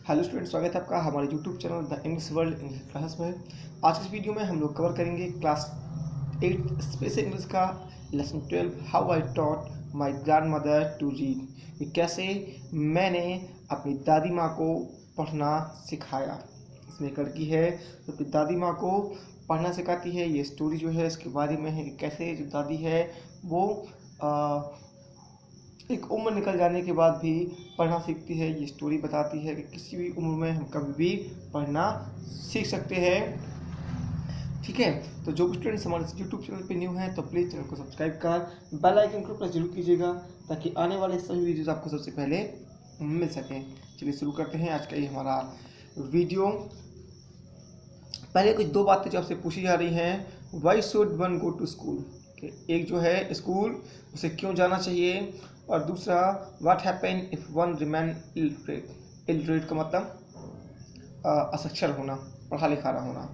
Hello student, स्वागत है आपका हमारे YouTube channel the English world English class में। आज की इस वीडियो में हम लोग कवर करेंगे क्लास 8 स्पेशल इंग्लिश का lesson 12 how I taught my grandmother to read. कि कैसे मैंने अपनी दादी माँ को पढ़ना सिखाया। इसमें एक लड़की है जो अपनी दादी माँ को पढ़ना सिखाती है। ये स्टोरी जो है इसके बारे में है कि कैसे जो दादी है वो एक उम्र निकल जाने के बाद भी पढ़ना सीखती है। ये स्टोरी बताती है कि किसी भी उम्र में हम कभी भी पढ़ना सीख सकते हैं। ठीक है, तो जो स्टूडेंट्स हमारे यूट्यूब चैनल पे न्यू हैं तो प्लीज़ चैनल को सब्सक्राइब कर बेल आइकन को प्रेस जरूर कीजिएगा ताकि आने वाले सभी वीडियोज़ आपको सबसे पहले मिल सकें। चलिए शुरू करते हैं आज का ये हमारा वीडियो। पहले कुछ दो बातें जो आपसे पूछी जा रही हैं। Why should one go to school, एक जो है स्कूल उसे क्यों जाना चाहिए, और दूसरा what happen if one remain illiterate. Illiterate का मतलब अशिक्षित होना, पढ़ा लिखा ना होना।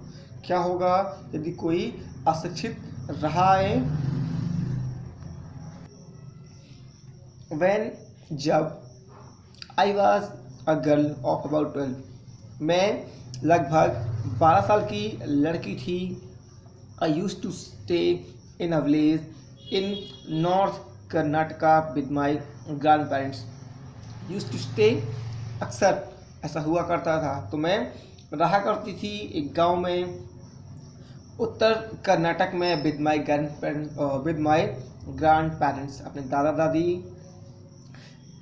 क्या होगा यदि कोई अशिक्षित रहा है। व्हेन जब I was a girl of about 12, मैं लगभग 12 साल की लड़की थी। I use to stay in a village in north Karnataka with my grandparents. Use to stay अक्सर ऐसा हुआ करता था, तो मैं रहा करती थी एक गांव में उत्तर कर्नाटक में विद माई ग्रैंड पेरेंट्स। अपने दादा दादी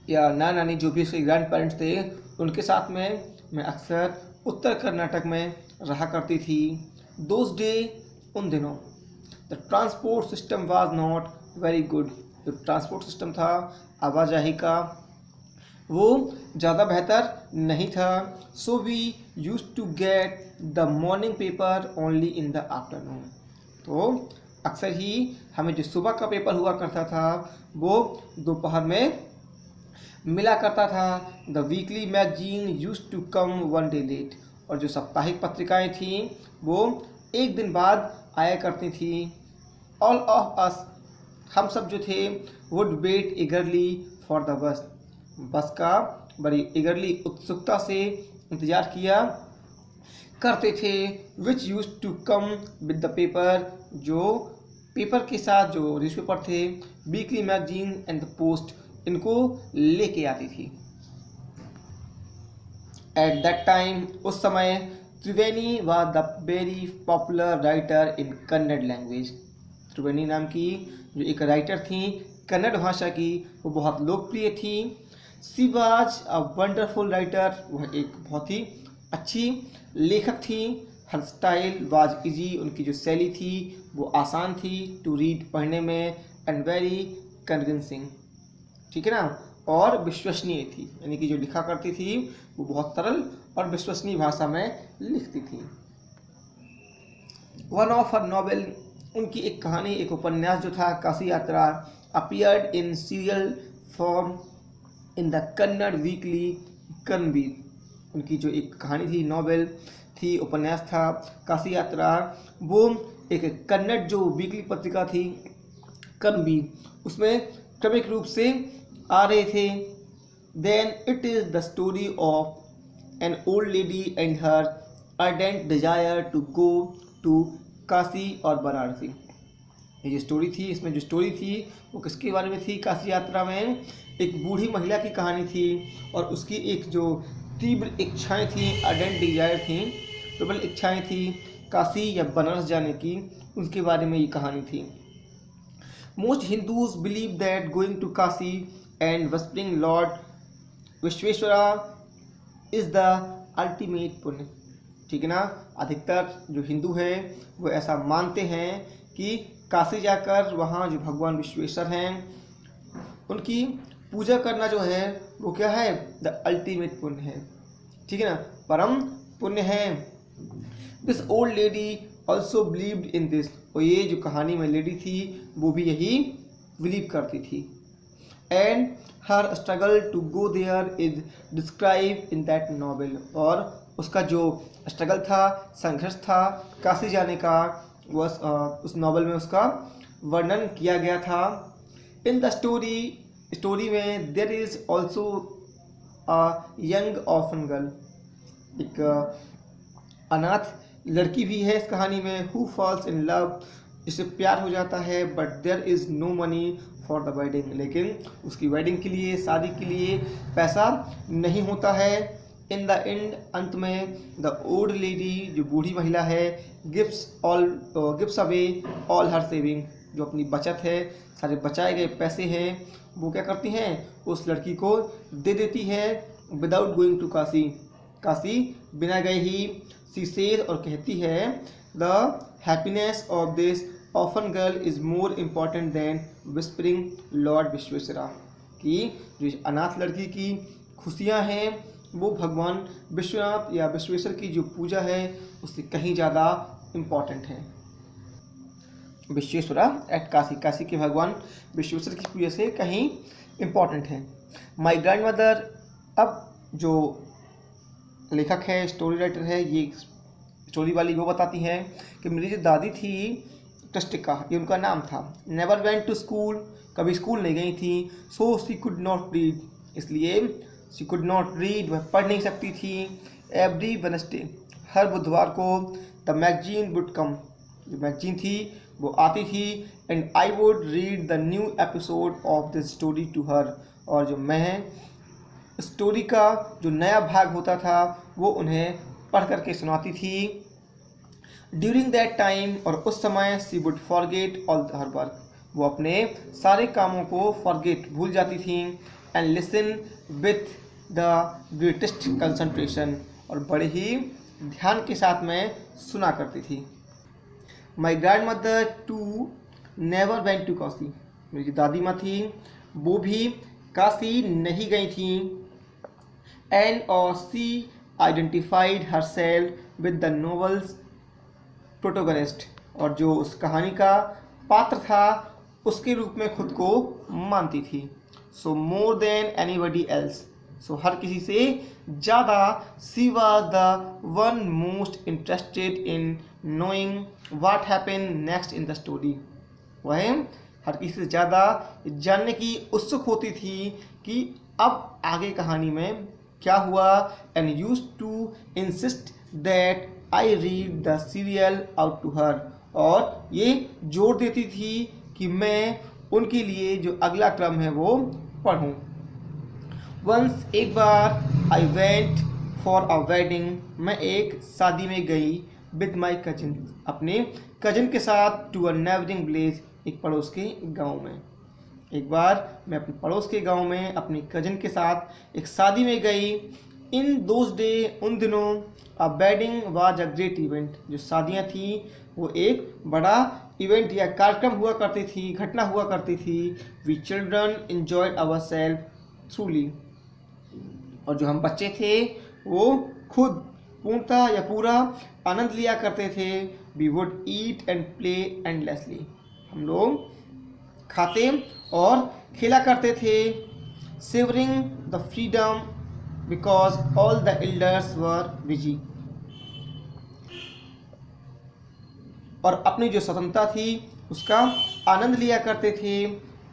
या नाना नानी जो भी उसके ग्रैंड पेरेंट्स थे उनके साथ में मैं अक्सर उत्तर कर्नाटक में रहा करती थी। दोज डे, उन दिनों, the transport system was not very good. जो ट्रांसपोर्ट सिस्टम था आवाजाही का वो ज़्यादा बेहतर नहीं था। So we use to get the morning paper only in the afternoon. तो अक्सर ही हमें जो सुबह का पेपर हुआ करता था वो दोपहर में मिला करता था। The weekly magazine use to come one day late, और जो साप्ताहिक पत्रिकाएं थीं वो एक दिन बाद आया करती थी। ऑल ऑफ अस, हम सब जो थे, would wait eagerly for the bus. Bus का बड़ी ईगरली उत्सुकता से इंतजार किया करते थे। Which use to come with the paper, जो पेपर के साथ जो न्यूज़पेपर थे, weekly magazine and the post, इनको लेके आती थी। एट दैट टाइम, उस समय, Triveni was the very popular writer in Kannada language. Triveni नाम की जो एक राइटर थी कन्नड़ भाषा की, वो बहुत लोकप्रिय थी। She was a wonderful writer, वह एक बहुत ही अच्छी लेखक थी। हर स्टाइल वाज इजी, उनकी जो शैली थी वो आसान थी। टू रीड, पढ़ने में, एंड वेरी कन्विंसिंग, ठीक है ना, और विश्वसनीय थी। यानी कि जो लिखा करती थी वो बहुत सरल और विश्वसनीय भाषा में लिखती थी। वन ऑफ हर नॉवेल, उनकी एक कहानी, एक उपन्यास जो था काशी यात्रा, appeared in serial form in the Kannada weekly Karanveer. उनकी जो एक कहानी थी, नॉवेल थी, उपन्यास था काशी यात्रा, वो एक कन्नड़ जो वीकली पत्रिका थी कर्णवीर, उसमें क्रमिक रूप से आ रहे थे। Then it is the story of an old lady and her ardent desire to go to Kashi और वाराणसी। ये जो स्टोरी थी, इसमें जो स्टोरी थी वो किसके बारे में थी? काशी यात्रा में एक बूढ़ी महिला की कहानी थी और उसकी एक जो तीव्र इच्छाएं थी, अर्डेंट डिजायर थी, प्रबल इच्छाएं थी काशी या बनारस जाने की, उसके बारे में ये कहानी थी। Most Hindus believe that going to Kashi and worshipping Lord Vishweshwara is the ultimate पुण्य, ठीक है ना। अधिकतर जो हिंदू हैं वो ऐसा मानते हैं कि काशी जाकर वहाँ जो भगवान विश्वेश्वर हैं उनकी पूजा करना जो है वो क्या है? द अल्टीमेट पुण्य है, ठीक है ना, परम पुण्य है। This old lady also believed in this, और ये जो कहानी में लेडी थी वो भी यही बिलीव करती थी। And her struggle to go there is describe in that novel, और उसका जो स्ट्रगल था, संघर्ष था काशी जाने का, वह उस नॉवेल में उसका वर्णन किया गया था। इन द स्टोरी में there is also a young orphan girl, एक अनाथ लड़की भी है इस कहानी में, हु फॉल्स इन लव, जिससे प्यार हो जाता है, but there is no money for the wedding, लेकिन उसकी वेडिंग के लिए, शादी के लिए पैसा नहीं होता है। इन द एंड, अंत में, द ओल्ड लेडी, जो बूढ़ी महिला है, गिव्स अवे ऑल हर सेविंग, जो अपनी बचत है, सारे बचाए गए पैसे हैं, वो क्या करती हैं, उस लड़की को दे देती है, without going to Kashi, Kashi बिना गए ही। सी सेज, और कहती है, the happiness of this orphan girl is more important than whispering lord Vishweshwara, कि जो अनाथ लड़की की खुशियाँ हैं वो भगवान विश्वनाथ या विश्वेश्वर की जो पूजा है उससे कहीं ज़्यादा इम्पॉर्टेंट है। विश्वेश्वरा एट काशी, काशी के भगवान विश्वेश्वर की पूजा से कहीं इम्पॉर्टेंट है। माई ग्रैंड मदर, अब जो लेखक है, स्टोरी राइटर है, ये स्टोरी वाली वो बताती हैं कि मेरी जो दादी थी टस्टिका, ये उनका नाम था, नेवर वेंट टू स्कूल, कभी स्कूल नहीं गई थी, so she could not read, इसलिए शी कुड नॉट रीड, वह पढ़ नहीं सकती थी। एवरी वेडनेसडे, हर बुधवार को, द मैगजीन वुड कम, जो मैगजीन थी वो आती थी, and I would read the new episode of this story to her, और जो मैं स्टोरी का जो नया भाग होता था वो उन्हें पढ़ करके सुनाती थी। ड्यूरिंग दैट टाइम, और उस समय, she would forget all her work, वो अपने सारे कामों को फॉरगेट, भूल जाती थी, and listen with the greatest concentration, और बड़े ही ध्यान के साथ में सुना करती थी। My grand mother too never went to Kashi, मेरी दादी माँ थी वो भी काशी नहीं गई थी। एंड और she identified herself with the novel's protagonist, और जो उस कहानी का पात्र था उसके रूप में खुद को मानती थी। So more than anybody else, so हर किसी से ज़्यादा, she was the one most interested in knowing what happened next in the story, वह हर किसी से ज़्यादा जानने की उत्सुक होती थी कि अब आगे कहानी में क्या हुआ। And used to insist that I read the serial out to her, और ये जोर देती थी कि मैं उनके लिए जो अगला क्रम है वो पढ़ूं। वंस, एक बार, I went for a wedding, मैं एक शादी में गई, विद माई कजिन, अपने कजिन के साथ, टू अ नेबरिंग विलेज, एक पड़ोस के गांव में। एक बार मैं अपने पड़ोस के गांव में अपनी कजिन के साथ एक शादी में गई। इन दोज डे, उन दिनों, a wedding was a great event, जो शादियां थी वो एक बड़ा इवेंट या कार्यक्रम हुआ करती थी, घटना हुआ करती थी। We children enjoyed our self thoroughly, और जो हम बच्चे थे वो खुद पूर्णतः या पूरा आनंद लिया करते थे। We would eat and play endlessly, हम लोग खाते और खेला करते थे। Savouring the freedom because all the elders were busy, और अपनी जो स्वतंत्रता थी उसका आनंद लिया करते थे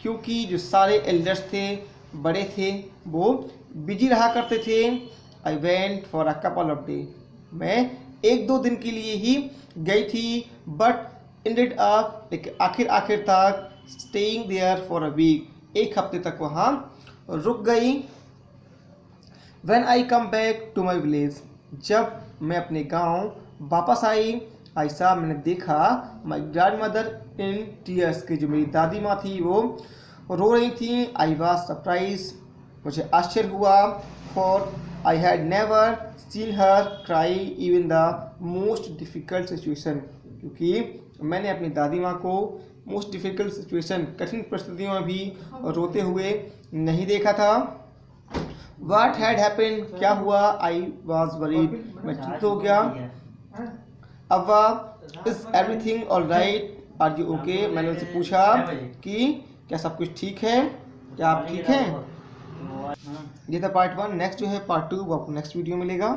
क्योंकि जो सारे एल्डर्स थे, बड़े थे, वो बिजी रहा करते थे। आई went for a couple of day, मैं एक दो दिन के लिए ही गई थी, बट एंडेड अप, लेकिन आखिर तक, staying there for a week, एक हफ्ते तक वहाँ रुक गई। When I come back to my village, जब मैं अपने गांव वापस आई, ऐसा मैंने देखा, my grand mother in tears, की जो मेरी दादी माँ थी वो रो रही थी। आई वॉज सरप्राइज, मुझे आश्चर्य हुआ, for I had never seen her cry even the most difficult situation, क्योंकि मैंने अपनी दादी माँ को मोस्ट डिफ़िकल्ट सिचुएशन, कठिन परिस्थितियों में भी रोते हुए नहीं देखा था। What had happened, क्या हुआ? I was worried, मैं चिंतित हो गया। अव्वा, is everything all right? Are you okay? मैंने उनसे पूछा कि क्या सब कुछ ठीक है, क्या आप ठीक हैं? ये था पार्ट 1। नेक्स्ट जो है पार्ट 2 वो आपको नेक्स्ट वीडियो मिलेगा।